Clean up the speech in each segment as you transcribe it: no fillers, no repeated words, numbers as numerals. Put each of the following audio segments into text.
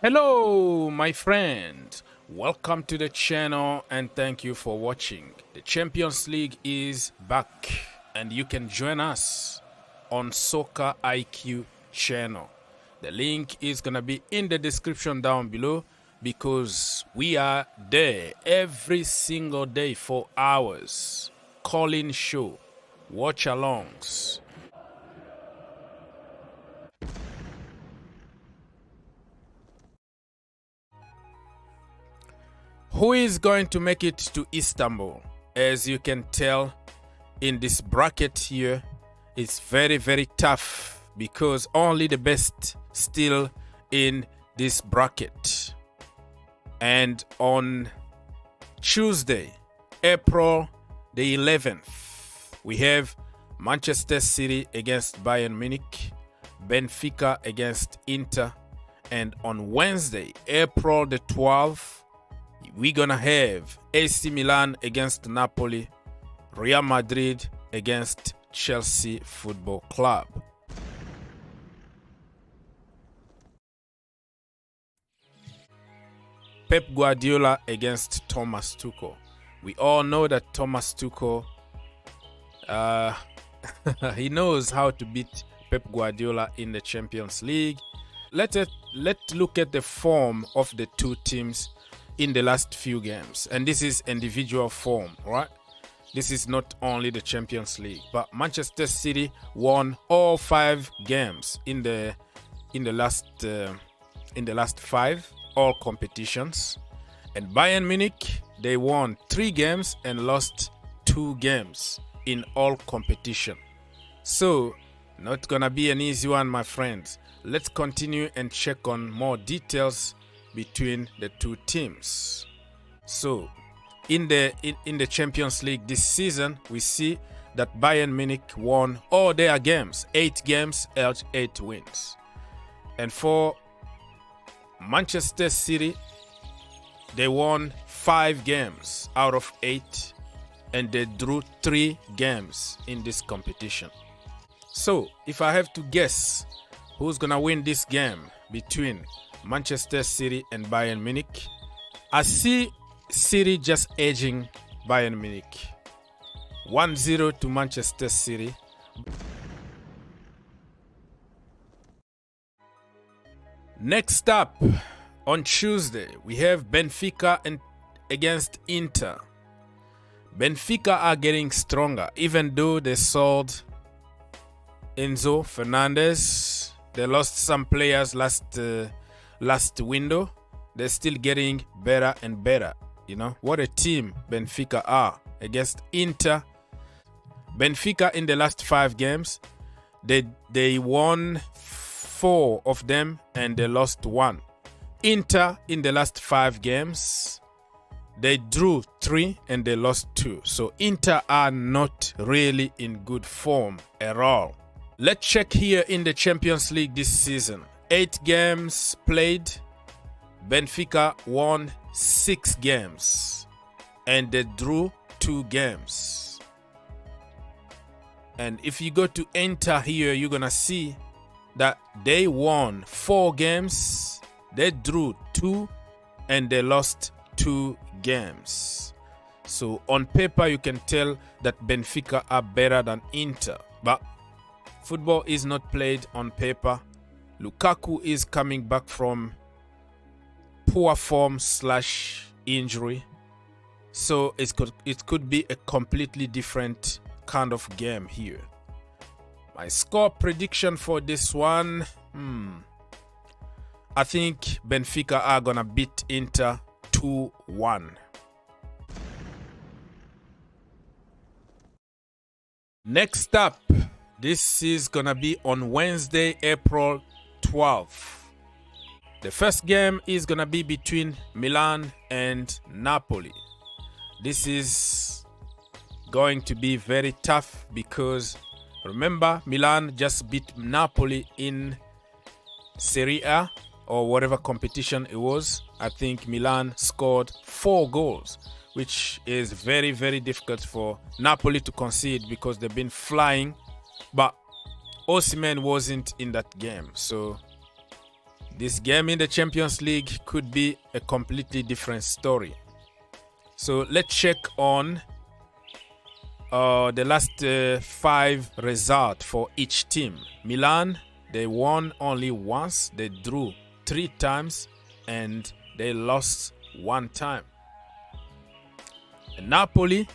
Hello, my friend. Welcome to the channel and thank you for watching. The Champions League is back and you can join us on Soccer IQ channel. The link is going to be in the description down below because we are there every single day for hours. Call-in show, watch-alongs. Who is going to make it to Istanbul? As you can tell in this bracket here, it's very, very tough because only the best still in this bracket. And on Tuesday, April the 11th, we have Manchester City against Bayern Munich, Benfica against Inter, and on Wednesday, April the 12th, we're gonna have AC Milan against Napoli, Real Madrid against Chelsea Football Club. Pep Guardiola against Thomas Tuchel. We all know that Thomas Tuchel, he knows how to beat Pep Guardiola in the Champions League. Let's look at the form of the two teams in the last few games, and this is individual form, right? This is not only the Champions League, but Manchester City won all 5 games in the last 5 all competitions, and Bayern Munich, they won 3 games and lost 2 games in all competition. So not gonna be an easy one, my friends. Let's continue and check on more details between the two teams. So in the Champions League this season, we see that Bayern Munich won all their games, 8 games, 8 wins. And for Manchester City, they won 5 games out of 8 and they drew 3 games in this competition. So if I have to guess who's gonna win this game between Manchester City and Bayern Munich, I see City just edging Bayern Munich. 1-0 to Manchester City. Next up, on Tuesday, we have Benfica against Inter. Benfica are getting stronger, even though they sold Enzo Fernandez. They lost some players last window. They're still getting better and better. You know what a team Benfica are against Inter. Benfica in the last 5 games, they won 4 of them and they lost 1. Inter in the last 5 games, they drew 3 and they lost 2. So Inter are not really in good form at all. Let's check here in the Champions League this season. 8 games played, Benfica won 6 games and they drew 2 games. And if you go to Inter here, you're gonna see that they won 4 games, they drew 2 and they lost 2 games. So on paper you can tell that Benfica are better than Inter, but football is not played on paper. Lukaku is coming back from poor form / injury. So it could be a completely different kind of game here. My score prediction for this one, I think Benfica are gonna beat Inter 2-1. Next up, this is gonna be on Wednesday, April 12th. The first game is gonna be between Milan and Napoli. This is going to be very tough because remember, Milan just beat Napoli in Serie A or whatever competition it was. I think Milan scored 4 goals, which is very, very difficult for Napoli to concede because they've been flying. But Osimhen wasn't in that game, so this game in the Champions League could be a completely different story. So let's check on the last 5 results for each team. Milan, they won only once, they drew 3 times, and they lost 1 time. And Napoli,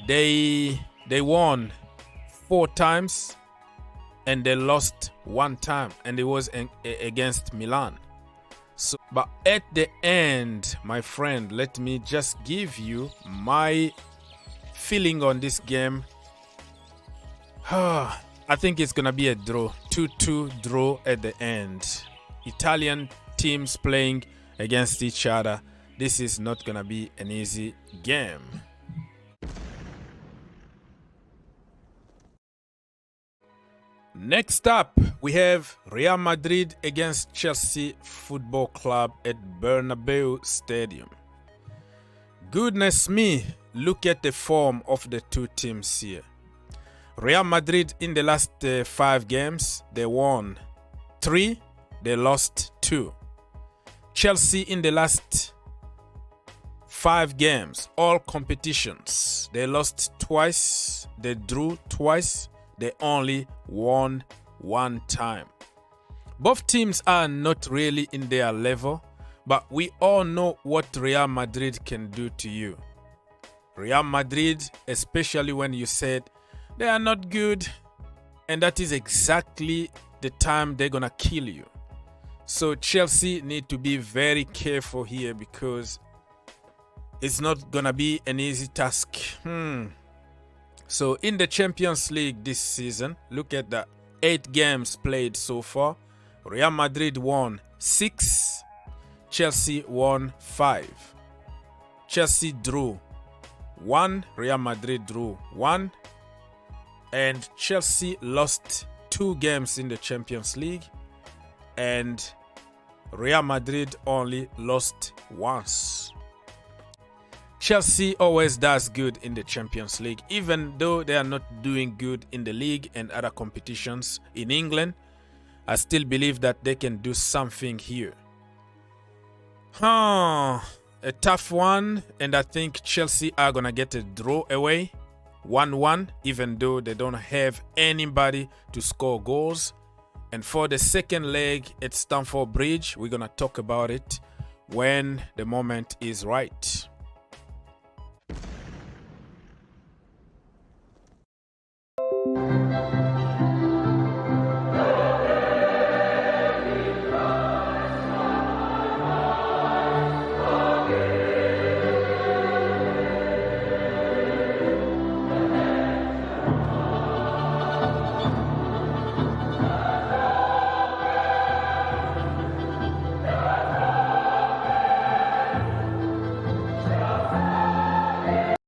they won 4 times, and they lost 1 time, and it was against Milan. So, but at the end, my friend, let me just give you my feeling on this game. I think it's gonna be a draw, 2-2 draw at the end. Italian teams playing against each other. This is not gonna be an easy game. Next up, we have Real Madrid against Chelsea Football Club at Bernabeu Stadium. Goodness me, look at the form of the 2 teams here. Real Madrid in the last 5 games, they won 3, they lost 2. Chelsea in the last 5 games, all competitions, they lost twice, they drew twice, they only won 1 time. Both teams are not really in their level, but we all know what Real Madrid can do to you. Real Madrid, especially when you said they are not good, and that is exactly the time they're gonna kill you. So Chelsea need to be very careful here because it's not gonna be an easy task. So in the Champions League this season, look at the 8 games played so far. Real Madrid won 6, Chelsea won 5. Chelsea drew 1, Real Madrid drew 1, and Chelsea lost 2 games in the Champions League, and Real Madrid only lost once. Chelsea always does good in the Champions League, even though they are not doing good in the league and other competitions in England. I still believe that they can do something here. A tough one, and I think Chelsea are gonna get a draw away, 1-1, even though they don't have anybody to score goals. And for the second leg at Stamford Bridge, we're gonna talk about it when the moment is right.